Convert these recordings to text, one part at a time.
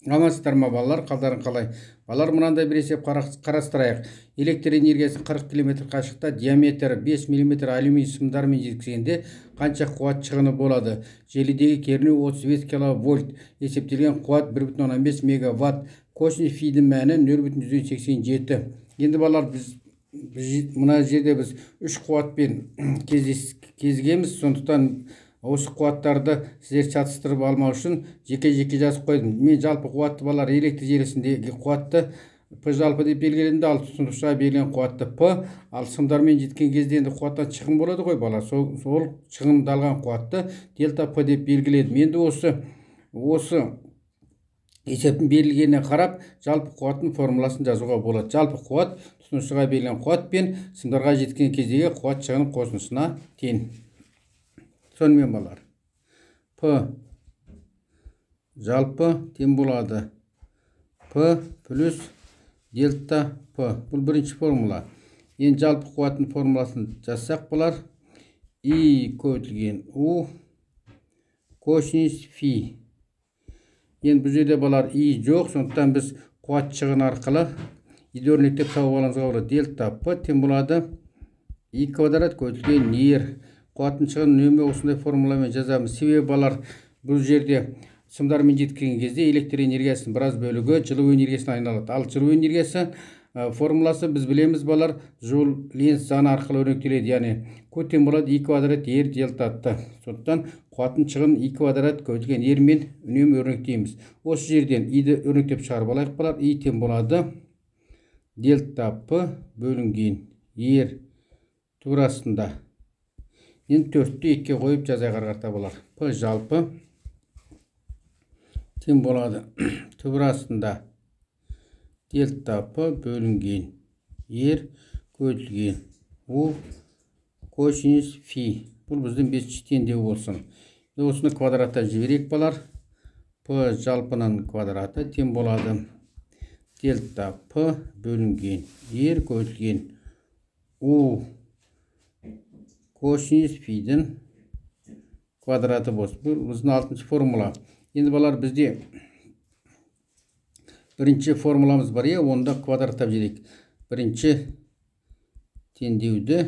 Амансыздар ма балалар, қалдарың қалай? Балалар, мынандай бір есеп қарастырайық. Электр энергиясын 40 км қашықта диаметрі 5 мм алюминий сымдармен жеткізгенде қанша қуат шығыны болады? Желідегі кернеу 35 кВт, есептелген қуат 1,5 мегаватт. Косинус фидің мәні 0,87. Енді балалар, мына жерде біз 3 қуатпен кезгеміз, сондықтан осы қуаттарды сіздер шатыстырып алмау үшін жеке-жеке жазып қойдым. Мен жалпы қуатты балалар электр желісіндегі қуатты П жалпы деп белгіленді, ал тұтынушыға берілген қуатты П, ал сымдармен жеткен кезде енді қуаттан шығын болады ғой балалар. Сол шығындалған қуатты дельта П деп белгіледім. Енді осы есептің берілгеніне қарап, жалпы қуаттың формуласын жазуға болады. Жалпы қуат тұтынушыға берілген қуат пен сымдарға жеткен кездегі қуат шығын қосындысына тең. Сонымен балалар, П жалпы тең болады П плюс дельта П. Бұл бірінші формула. Енді жалпы қуаттың формуласын жазсақ балалар, И көбейтілген У косинус фи. Енді бұл жерде балалар И жоқ, сондықтан біз қуат шығын арқылы Иді өрнектеп тауып аламызға болады. Дельта П тең болады И квадрат көбейтілген ер. Қуаттың шығынын үнемі осындай формуламен жазамыз. Себебі балалар, бұл жерде сымдармен жеткен кезде электр энергиясының біраз бөлігі жылу энергиясына айналады. Ал жылу энергиясы формуласы біз білеміз балалар, Жул-Ленц заңы арқылы өрнектеледі. Яғни Q тең болады И квадрат ер дельта Т. Сондықтан қуаттың шығынын И квадрат көбейтілген ермен үнемі өрнектейміз. Осы жерден Иді өрнектеп шығарып алайық балалар. И тең болады дельта П бөлінген ер турасында. Енді 4-ті 2-ке қойып жазайық арқарта болар. П жалпы тең болады турасында дельта П бөлінген ер көбейтілген У косинус фи. Бұл біздің 5-ші теңдеу болсын. Осыны квадратта жіберейік балар. П жалпының квадраты тең болады дельта П бөлінген ер көбейтілген У косинус фидің квадраты болсын. Бұл біздің 6-шы формула. Енді балар, бізде бірінші формуламыз бар, онда квадраттап жіберейік. Бірінші теңдеуді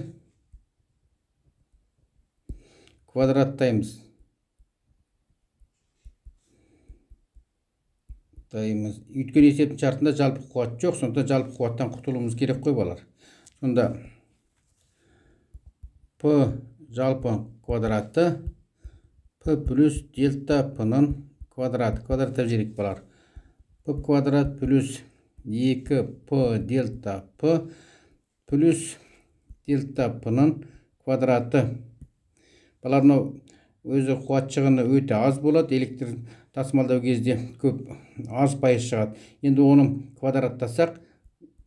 квадраттаймыз. Өйткені есептің шартында жалпы қуат жоқ, сонда жалпы қуаттан құтылуымыз керек қой балар. Сонда П жалпы квадраты П плюс дельта П-ның квадраты. Квадраттап жіберейік балар. П квадрат плюс 2П дельта П плюс дельта П-ның квадраты. Балар, өзі қуат шығыны өте аз болады. Электр тасымалдау кезде көп аз пайыз шығады. Енді оның квадраттасақ,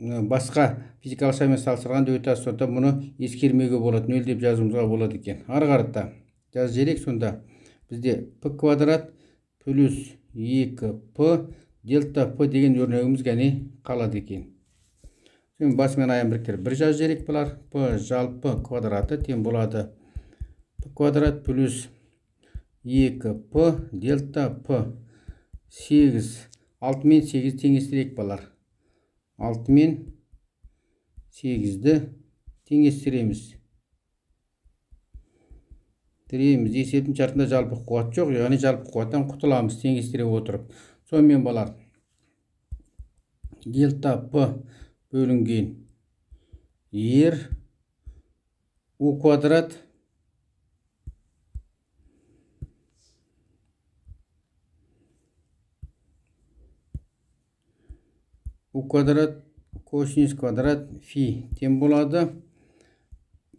басқа физикалық шамамен салыстырғанда өте аз, сонда мұны ескермеуге болады. 0 деп жазуымызға болады екен. Ары қарата жазып жіберейік. Сонда бізде П квадрат плюс 2П дельта П деген өрнегіміз кәне қалады екен. Şimdi басы мен аяғын біріктіріп бір жазып жіберейік балар. П жалпы квадраты тең болады П квадрат плюс 2П дельта П. 8. 6 мен 8 теңестірейік балар. 6 мен 8-ді теңестіреміз. Есептің шартында жалпы қуат жоқ, яғни жалпы қуаттан құтыламыз теңестіре отырып. Сонымен балар, дельта П бөлінген ер У квадрат У квадрат косинус квадрат фи тең болады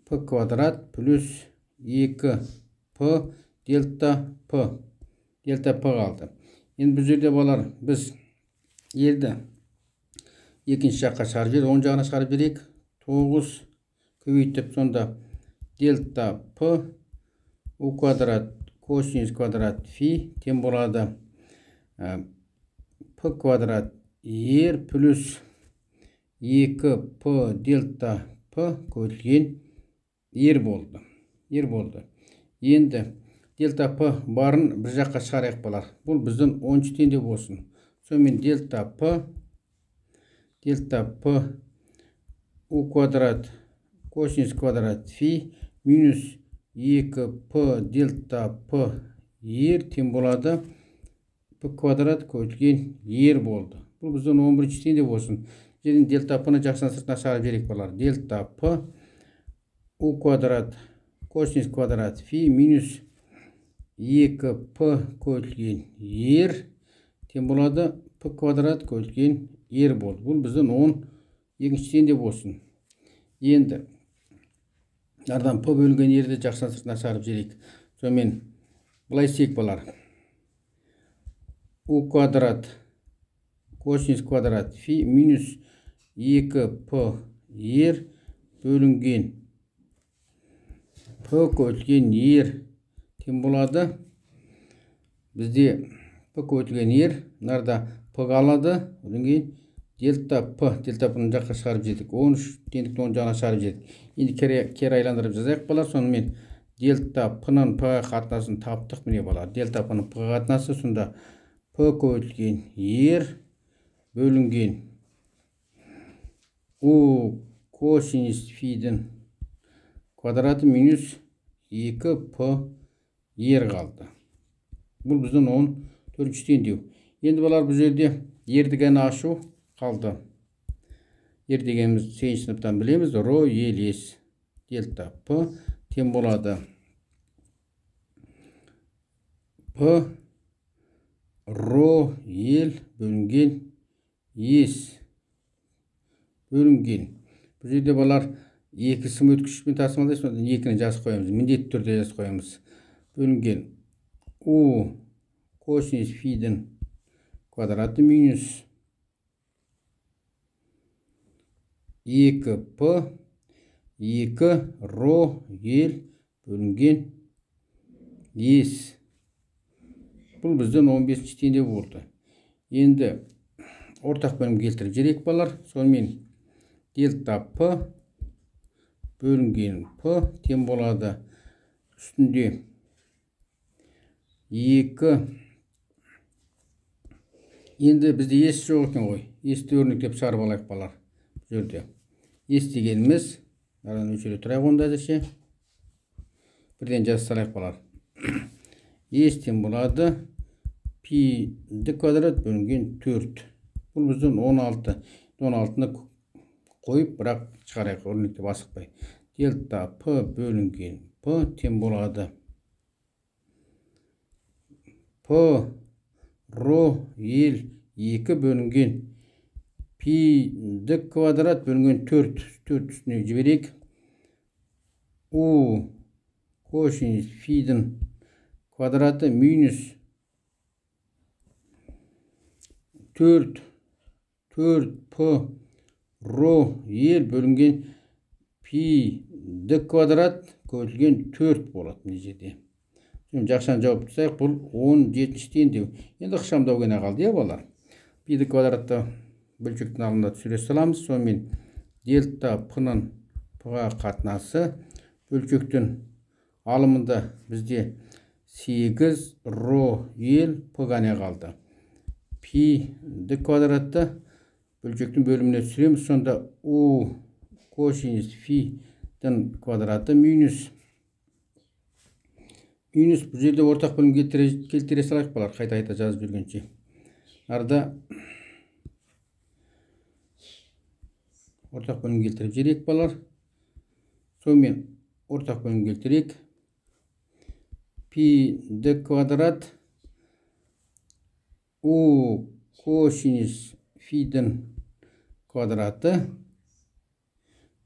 П квадрат плюс 2П дельта П. Дельта П қалды. Енді бұл жерде балар, біз ерді екінші жаққа шығарып жіберіп, оң жағына шығарып берейік. 9 көбейтіп, сонда дельта П У квадрат косинус квадрат фи тең болады П квадрат ер плюс 2П дельта П көбейтілген ер болды. Енді дельта П барын бір жаққа шығарайық балар. Бұл біздің 13 теңдеу болсын. сонымен дельта P U квадрат косинус квадрат фи минус 2P дельта P ер тең болады P квадрат көбейтілген ер болды. Бұл біздің 11-ші теңдеу болсын. Жерден дельта P-ны жақсан сыртына шығарып жіберейік балалар. Дельта P U квадрат косинус квадрат фи минус 2P көбейтілген ер тең болады P квадрат көбейтілген ер болды. Бұл біздің 12-ші теңдеу болсын. Енді ардан P бөлінген ерді жақсан сыртына шығарып жіберейік. Сонымен былай істейік балалар. U квадрат косинус квадрат фи минус 2P ер бөлінген P көбейтілген ер тең болады. Бізде P көбейтілген ер, нарда P қалады. Одан кейін дельта P-ны жаққа шығарып жедік. 13 теңдікті 10 жағына шығарып жедік. Енді кері айландырып жазайық балар. Сонымен дельта P-нан P-ға қатынасын таптық міне балар. Дельта P-нан P-ға қатынасы сонда P көбейтілген ер бөлінген U косинус фидің квадраты минус 2P ер қалды. Бұл біздің 14-ші теңдеу. Енді балар бұл жерде ердігені ашу қалды. Ер дегеніміз 8-ші сыныптан білеміз. Ро елес дельта P тең болады. P ро ел бөлінген ес бөлінген. Бұл жерде балар екі сым өткішпен тасымалдайсыз, одан екіні жазып қоямыз. Міндетті түрде жазып қоямыз. Бөлінген U косинус фидің квадраты минус 2P 2 ро ел бөлінген ес. Бұл біздің 15-ші теңдеу болды. Енді ортақ бөлім келтіріп жіберейік балар. Сонымен дельта P бөлінген P тең болады үстінде 2. Енді бізде ес жоқ екен ғой. Есті өрнектеп шығарып алайық балар. Бұл жерде ес дегеніміз арадан өшіре тұрайық онда әзірше. Бірден жазып салайық балар. Ес тең болады пи квадрат бөлінген 4. Бұл біздің 16. 16-ны қойып, бірақ шығарайық өрнектеп асықпай. Дельта P бөлінген P тең болады P ро ел 2 бөлінген пи квадрат бөлінген 4. 4 үстіне жіберейік. U косинус фидің квадраты минус 4 P ро ел бөлінген пи квадрат көбейтілген 4 болады мына жерде. Жақшан жауап тұрсайық, бұл 17-ші теңдеу. Енді ықшамдау ғана қалды, балар. Пи квадратты бөлшектің алдында түсіре саламыз. Сонымен дельта P-нан P-ға қатынасы бөлшектің алымында бізде 8 ро ел P ғана қалды. Пи квадратты бөлшектің бөліміне түсіреміз. Сонда U косинус фидің квадраты минус бұл жерде ортақ бөлім келтіре салайық балар, қайта жазып жүргенше. Арда ортақ бөлім келтіріп жіберейік балар. Сонымен ортақ бөлім келтірейік. Пи квадрат U косинус фидің квадраты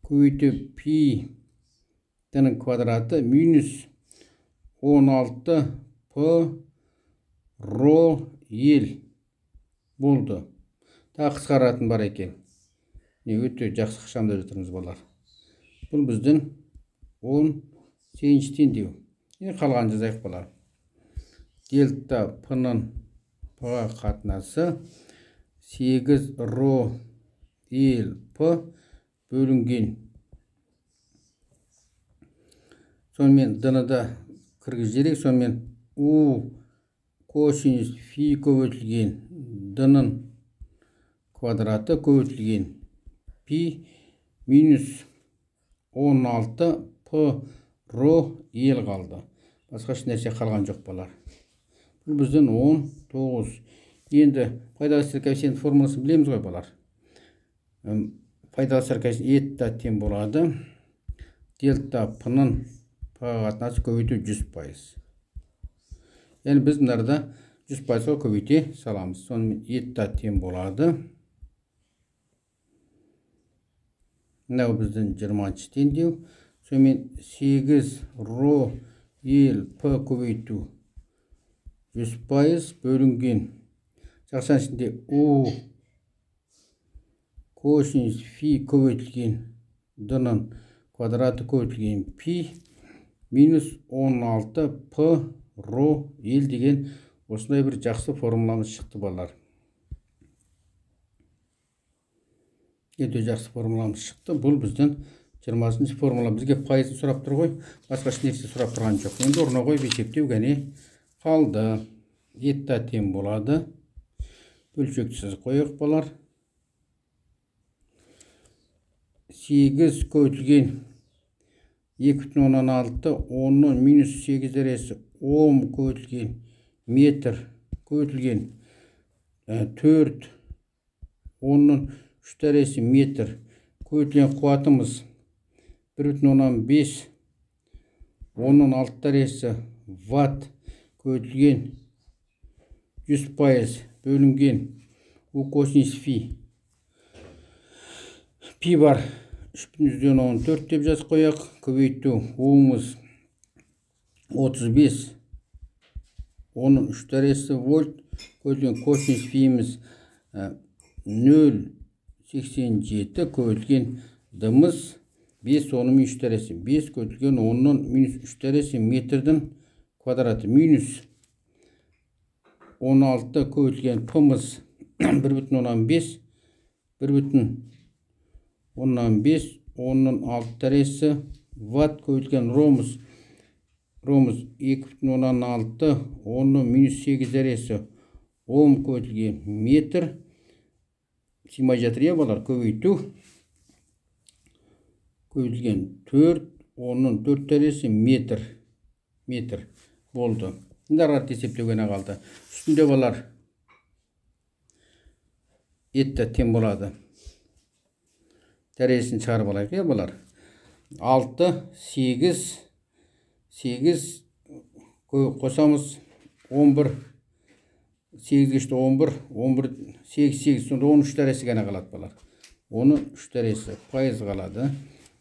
көбейтіп пи-дің квадраты минус 16 P ро ел болды. Тағы қысқаратын бар екен. Өте жақсы ықшамдап жатырмыз балар. Бұл біздің 18-ші теңдеу. Енді қалған жазайық балар. Дельта P-нан P-ға қатынасы 8 ро ел P бөлінген. Сонымен D-ны да кіргізерек. Сонымен U косинус фи көбейтілген d-ның квадраты көбейтілген пи минус 16 п ро ел қалды. Басқа нәрсе қалған жоқ балар. Бұл біздің 19. Енді пайдалы әсер коэффициент формуласын білеміз ғой балар. Пайдалы әсер коэффициент eta тең болады. Дельта п-ның п-ға қатынасы көбейту 100%. Яғни біз мынарда 100%-ға көбейте саламыз. Сонымен eta тең болады. Мынау біздің 20 теңдеу. Сонымен 8 ро ел п көбейту 100% бөлінген. Жақсан ішінде у косинус фи көбейтілген d-ның квадраты көбейтілген пи минус 16 п ро ел деген осындай бір жақсы формуламыз шықты балар. Өте жақсы формуламыз шықты. Бұл біздің 20-шы формула. Бізге пайызын сұрап тұр ғой. Басқа нәрсе сұрап тұрған жоқ. Енді орнына қойып есептеу ғана қалды. Eta тең болады. Бөлшексіз қойық балар. 8 көбейтілген 2,16 10-ның минус 8 дәресі 10 көбейтілген метр көбейтілген 4 10-ның 3 дәресі метр көбейтілген қуатымыз 1,5 10-ның 6 дәресі ватт көбейтілген 100% бөлінген у косинус фи. Пи бар 3,14 деп жазып қояқ. Көбейту уымыз 35 10-ның 3 дәресі вольт көбейтілген косинус фиіміз 0,87 көбейтілген d-мыз 5 10-ның минус 3 дәресі 5 көбейтілген 10-ның минус 3 дәресі метрдің квадраты минус 16 көбейтілген p-мыз 1,15 1,15 10-ның 6 дәресі ватт көбейтілген ромыз 2,16 10-ның минус 8 дәресі ом көбейтілген метр симай жатыр балар. Көбейту көбейтілген 4 10-ның 4 дәресі метр болды. Дарға есептеуге қалды. Үстінде балар eta тең болады. Дәресін шығарып алайық балар. 6 8 қосамыз 11 8 geçti 11 8 сонда 13 дәресі ғана қалады балар. 13 дәресі пайыз қалады.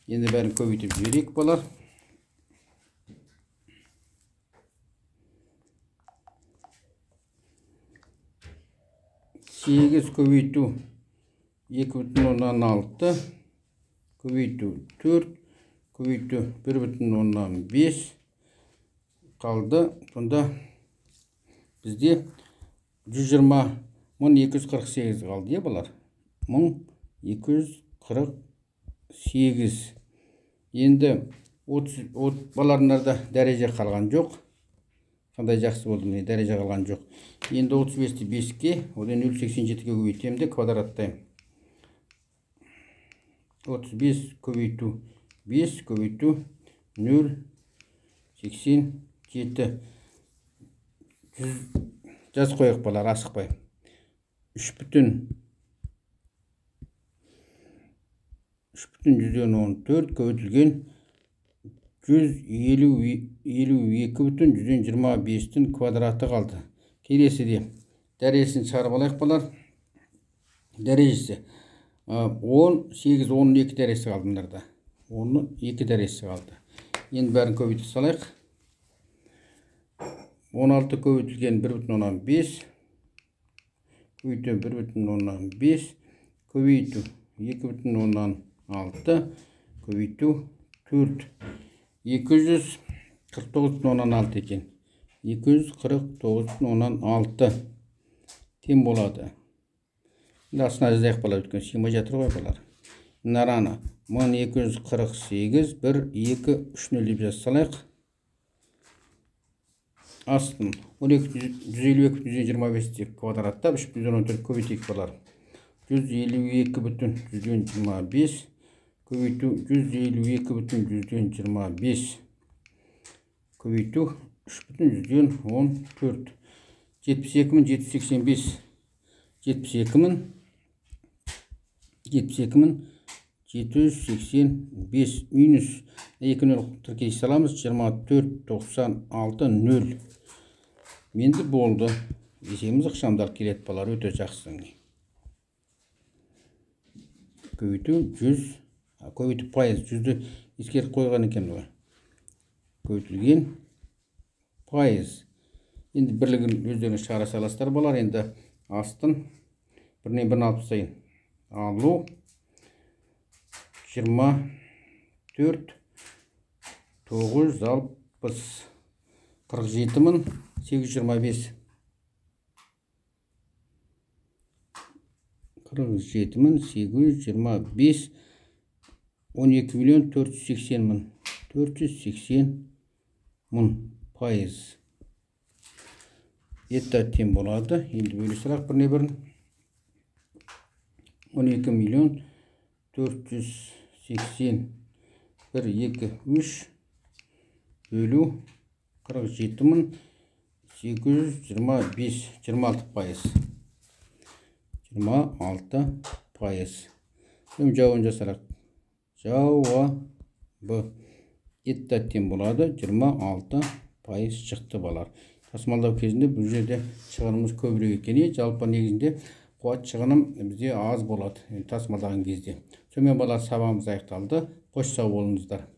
Енді бәрін көбейтіп жіберейік балар. 8 көбейту 2,16 көбейту 4 көбейту 1,15 қалды. Сонда бізде 120,248 қалды балар. 1248. Енді 30 баларынарда дәреже қалған жоқ. Қандай жақсы болды, міне дәреже қалған жоқ. Енді 35-ті 5-ке, одан 0,87-ге көбейтемді, квадраттайым. 35 көбейту 5 көбейту 0,87. Жаз қойық балар, асықпай. 3,14 көбейтілген 152,125-тің квадраты қалды. Келесіде дәресін шығарып алайық балар. Дәрежесі 10, 8, 12 дәресі қалды мұндарда. 12 дәресі қалды. Енді бәрін көбейтіп салайық. 16 көбейтілген 1,15 көбейту 1,15 көбейту 2,16 көбейту 4 249,16 екен. 249,16 тең болады. Астына жазайық балар, өткен симай жатыр ғой балар. Нараны 1248 1 2 3 0 деп жазып салайық. астын 152,25 квадратта 314 көбейтейік балар. 152,25 көбейту 152,25 көбейту 3,14 72,785 72,785 минус 2-0 тіркей саламыз 24,96,0 менді болды. Есеміз ықшамдар келет балар, өте жақсы. Көбейту 100, көбейту пайыз, 100-ді ескеріп қойған екен ғой. Көбейтілген пайыз. Енді бірлігін өздеріңіз шығара саласыздар балар. Енді астын бірінен бірін алып тастайын. Алу 24 960 47,825 47,825 12,480,000 пайыз. Етті тең болады. Енді бөлі сұрақ біріне бірін 12,480,000 1, 2, 3 бөлу 47,825 26 пайыз. 26 пайыз. Жауабын жасарақ. Жауабы етті тең болады. 26 пайыз шықты балар. Тасымалдау кезінде бұл жерде шығынымыз көбірек екен. Жалпы негізінде қуат шығыным бізде аз болады тасымалдаған кезде. Сонымен балар, сабағымыз аяқталды. Қош сау болыңыздар.